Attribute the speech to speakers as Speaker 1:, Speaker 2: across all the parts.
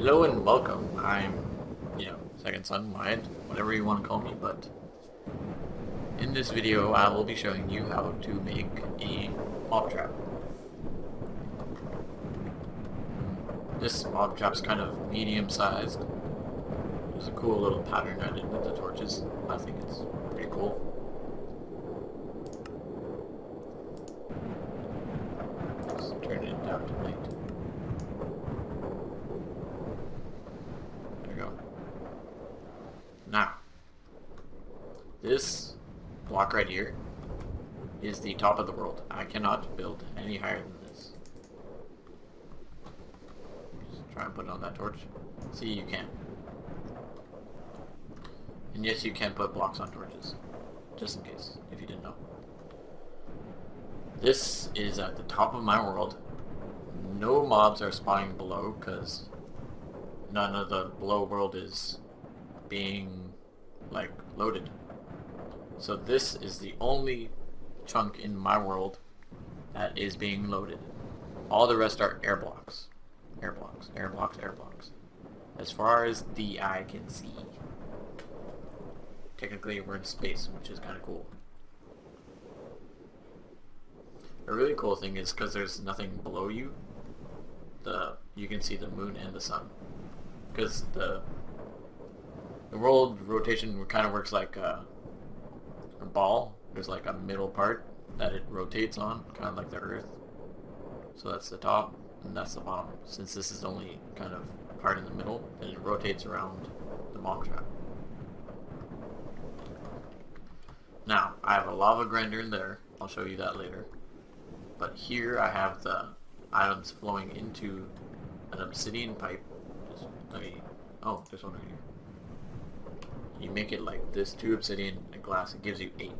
Speaker 1: Hello and welcome. I'm, Second Son, Wyatt, whatever you want to call me, but in this video I will be showing you how to make a mob trap. This mob trap's kind of medium sized. There's a cool little pattern I did with the torches. I think it's pretty cool. Let's turn it down to night. Now, this block right here is the top of the world. I cannot build any higher than this. Just try and put it on that torch. See, you can. And yes, you can put blocks on torches. Just in case, if you didn't know. This is at the top of my world. No mobs are spawning below because none of the below world is being loaded. So this is the only chunk in my world that is being loaded. All the rest are air blocks. Air blocks, air blocks, air blocks. As far as the eye can see. Technically we're in space, which is kind of cool. A really cool thing is because there's nothing below you, you can see the moon and the sun. Because the world rotation kind of works like a ball. There's like a middle part that it rotates on, kind of like the Earth. So that's the top, and that's the bottom. Since this is the only kind of part in the middle, then it rotates around the mob trap. Now, I have a lava grinder in there. I'll show you that later. But here I have the items flowing into an obsidian pipe. Oh, there's one right here. You make it like this, 2 obsidian and glass, it gives you 8.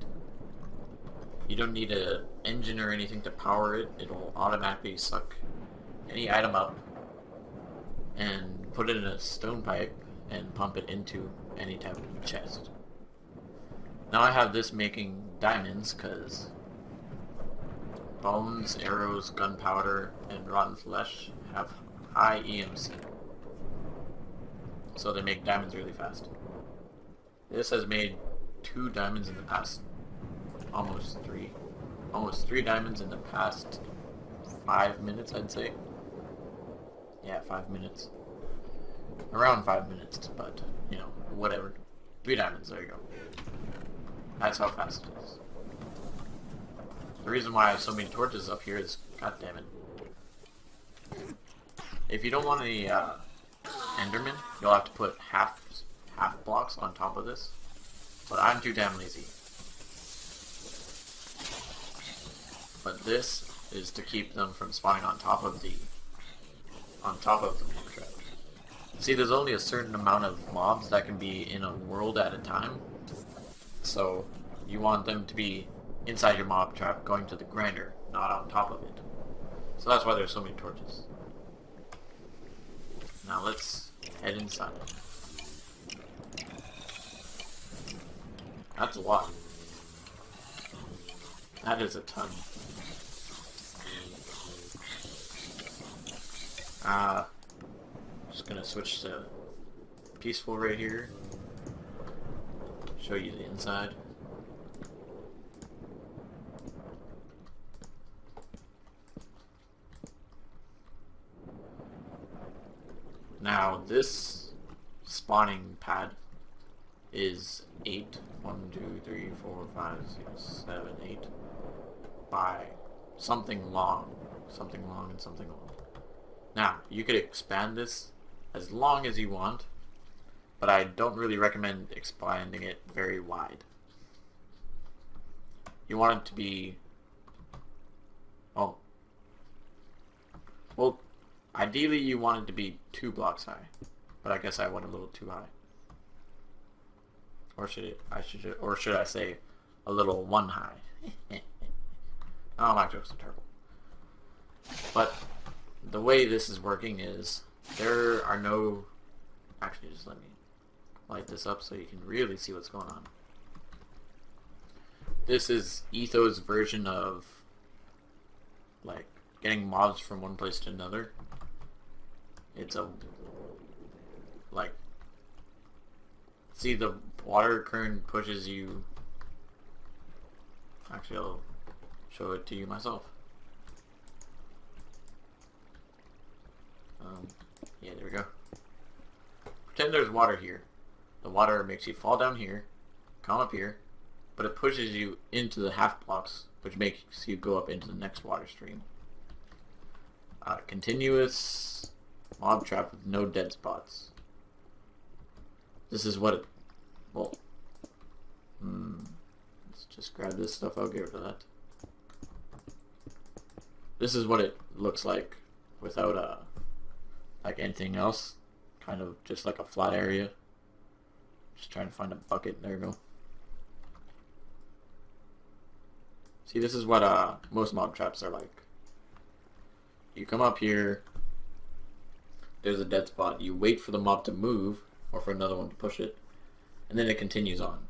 Speaker 1: You don't need an engine or anything to power it. It'll automatically suck any item up and put it in a stone pipe and pump it into any type of chest. Now I have this making diamonds because bones, arrows, gunpowder, and rotten flesh have high EMC. So they make diamonds really fast. This has made 2 diamonds in the past, almost 3 diamonds in the past 5 minutes, I'd say. Yeah, 5 minutes. Around 5 minutes, but, whatever. 3 diamonds, there you go. That's how fast it is. The reason why I have so many torches up here is, god damn it. If you don't want any Enderman, you'll have to put half blocks on top of this, but I'm too damn lazy. But this is to keep them from spawning on top of the mob trap. See, there's only a certain amount of mobs that can be in a world at a time, so you want them to be inside your mob trap going to the grinder, not on top of it. So that's why there's so many torches. Now let's head inside. That's a lot. That is a ton. Just gonna switch to peaceful right here. Show you the inside. Now this spawning pad is 8. 1, 2, 3, 4, 5, 6, 7, 8 by something long and something long. Now you could expand this as long as you want, but I don't really recommend expanding it very wide. You want it to be, well, ideally you want it to be 2 blocks high, but I guess I went a little too high. Or should I say a little 1 high? Oh, my jokes are terrible. But the way this is working is there are no... Actually, just let me light this up so you can really see what's going on. This is Etho's version of getting mobs from one place to another. It's a like, see the water current pushes you. Actually, I'll show it to you myself. Yeah, there we go. Pretend there's water here. The water makes you fall down here, come up here, but it pushes you into the half blocks, which makes you go up into the next water stream. Continuous mob trap with no dead spots. This is what it... Well... let's just grab this stuff, I'll get rid of that. This is what it looks like without like anything else. Kind of just like a flat area. Just trying to find a bucket. There we go. See, this is what most mob traps are like. You come up here, there's a dead spot, you wait for the mob to move, or for another one to push it, and then it continues on.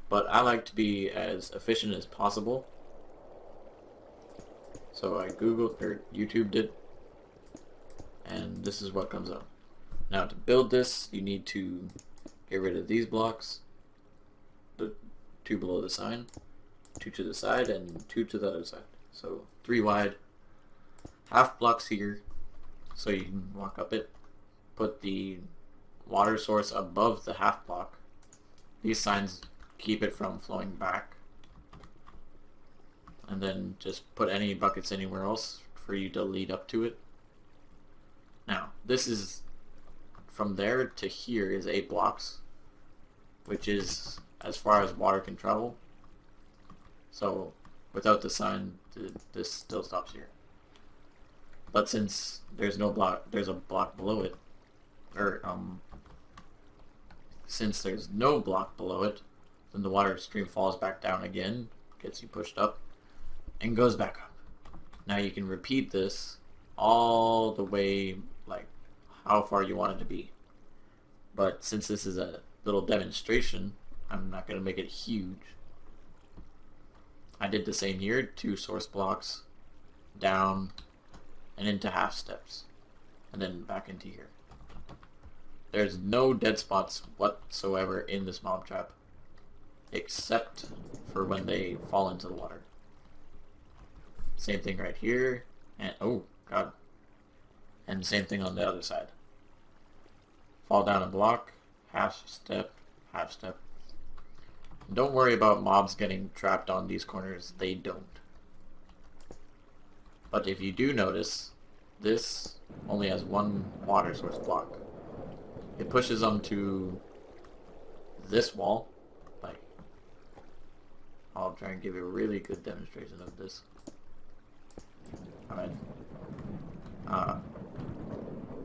Speaker 1: But I like to be as efficient as possible, so I Googled, or YouTubed it, and this is what comes up. Now to build this, you need to get rid of these blocks, the 2 below the sign, 2 to the side, and 2 to the other side. So 3 wide, half blocks here, so you can walk up it. Put the water source above the half block. These signs keep it from flowing back. And then just put any buckets anywhere else for you to lead up to it. Now, this is, from there to here is 8 blocks, which is as far as water can travel. So without the sign, this still stops here. But since there's no block, there's a block below it, or since there's no block below it, then the water stream falls back down again, gets you pushed up, and goes back up. Now you can repeat this all the way, like how far you want it to be. But since this is a little demonstration, I'm not going to make it huge. I did the same here, 2 source blocks, down, and into half steps, and then back into here. There's no dead spots whatsoever in this mob trap, except for when they fall into the water. Same thing right here, and oh god, and same thing on the other side. Fall down a block, half step, half step. Don't worry about mobs getting trapped on these corners, they don't. But if you do notice, this only has 1 water source block. It pushes them to this wall. Like, I'll try and give you a really good demonstration of this. Alright.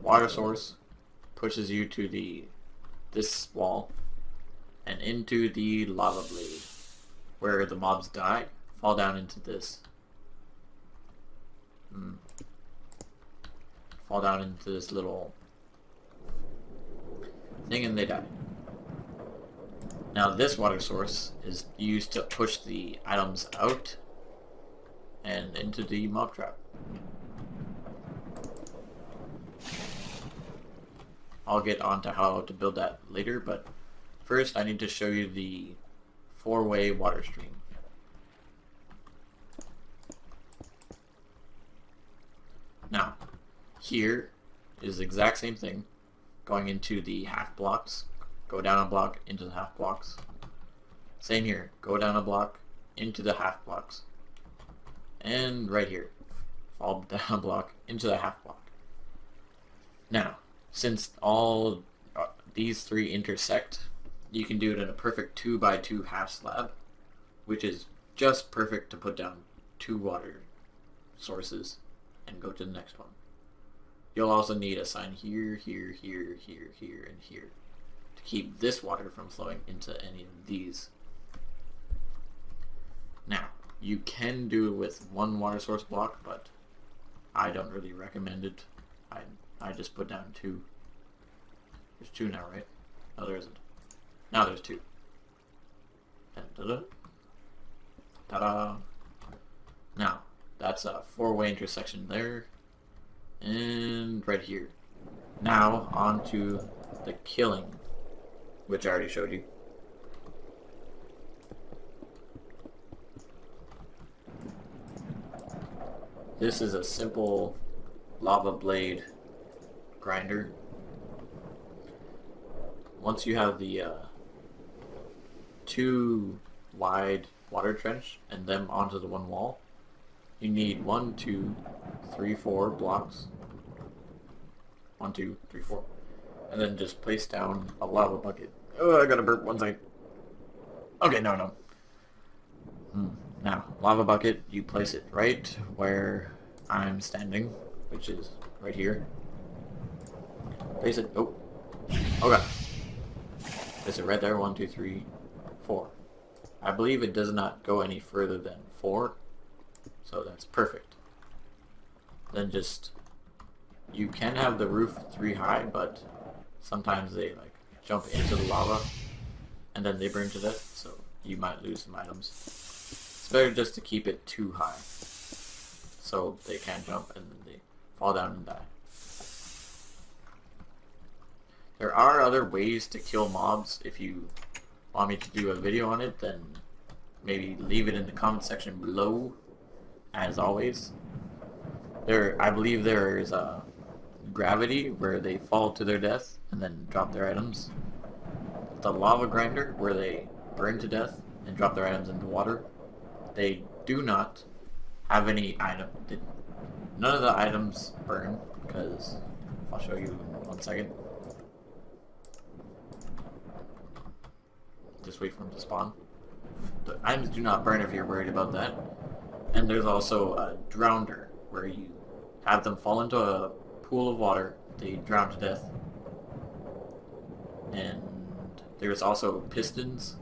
Speaker 1: Water source pushes you to this wall and into the lava blade, where the mobs die, fall down into this. Fall down into this little thing and they die. Now this water source is used to push the items out and into the mob trap. I'll get onto how to build that later, but first I need to show you the 4-way water stream. Now, here is the exact same thing, going into the half blocks, go down a block into the half blocks. Same here, go down a block into the half blocks. And right here, fall down a block into the half block. Now, since all these 3 intersect, you can do it in a perfect 2x2 half slab, which is just perfect to put down 2 water sources and go to the next one. You'll also need a sign here, here, here, here, here, and here to keep this water from flowing into any of these. Now, you can do it with 1 water source block, but I don't really recommend it. I just put down 2. There's 2 now, right? No, there isn't. Now there's 2. Ta-da! Ta-da! Now, that's a 4-way intersection there, and right here. Now on to the killing, which I already showed you. This is a simple lava blade grinder. Once you have the 2 wide water trench and them onto the 1 wall, you need 1, 2, 3, 4 blocks. 1, 2, 3, 4. And then just place down a lava bucket. Oh, I gotta burp 1 second. Okay, no. Now, lava bucket, you place it right where I'm standing, which is right here. Place it, oh, okay. Place it right there, 1, 2, 3, 4. I believe it does not go any further than 4, so that's perfect. Then just, you can have the roof 3 high, but sometimes they like jump into the lava and then they burn to death, so you might lose some items. It's better just to keep it 2 high, so they can't jump and then they fall down and die. There are other ways to kill mobs. If you want me to do a video on it, then maybe leave it in the comment section below, as always. I believe there is a gravity where they fall to their death and then drop their items. The lava grinder where they burn to death and drop their items into water. They do not have any item. None of the items burn, because I'll show you in 1 second. Just wait for them to spawn. The items do not burn if you're worried about that. And there's also a drowner where you have them fall into a pool of water, they drown to death. And there's also pistons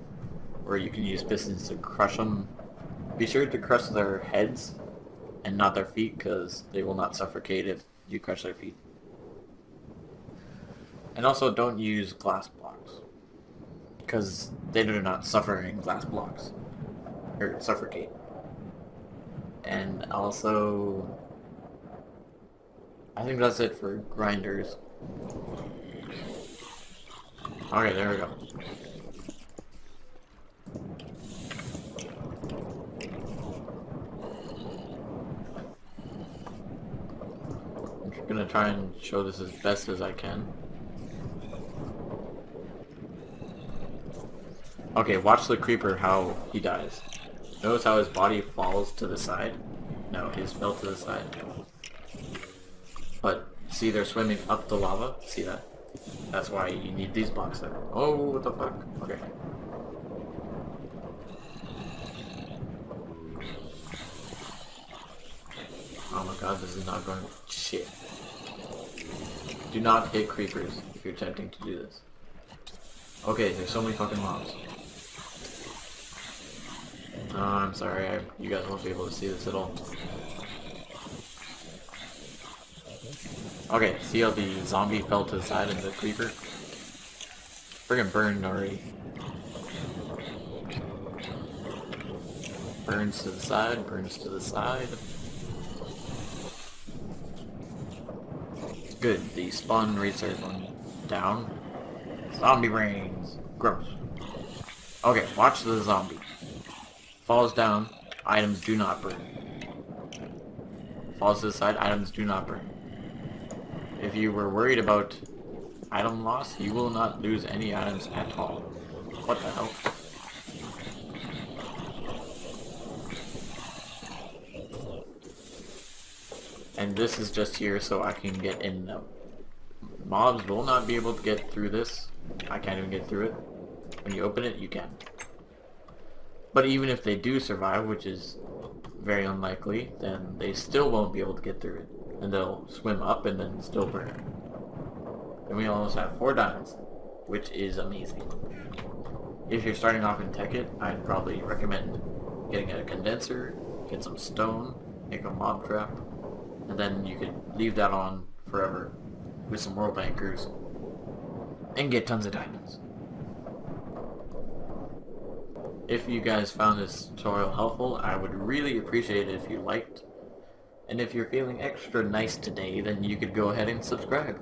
Speaker 1: where you can use pistons to crush them. Be sure to crush their heads and not their feet, because they will not suffocate if you crush their feet. And also don't use glass blocks, because they do not suffer in glass blocks, or suffocate. And also, I think that's it for grinders. Okay, there we go. I'm just gonna try and show this as best as I can. Okay, watch the creeper how he dies. Notice how his body falls to the side? No, his fell to the side. But see, they're swimming up the lava. See that? That's why you need these blocks there. Oh, what the fuck? Okay. Oh my god, this is not going... Shit. Do not hit creepers if you're attempting to do this. Okay, there's so many fucking mobs. Oh, I'm sorry, you guys won't be able to see this at all. Okay, see how the zombie fell to the side of the creeper? Friggin' burned already. Burns to the side, burns to the side. Good, the spawn rates are going down. Zombie brains. Gross. Okay, watch the zombie. Falls down, items do not burn. Falls to the side, items do not burn. If you were worried about item loss, you will not lose any items at all. What the hell? And this is just here so I can get in and out. Mobs will not be able to get through this. I can't even get through it. When you open it, you can. But even if they do survive, which is very unlikely, then they still won't be able to get through it. And they'll swim up and then still burn. And we almost have 4 diamonds, which is amazing. If you're starting off in Tekkit, I'd probably recommend getting a condenser, get some stone, make a mob trap, and then you could leave that on forever with some world anchors and get tons of diamonds. If you guys found this tutorial helpful, I would really appreciate it if you liked. And if you're feeling extra nice today, then you could go ahead and subscribe.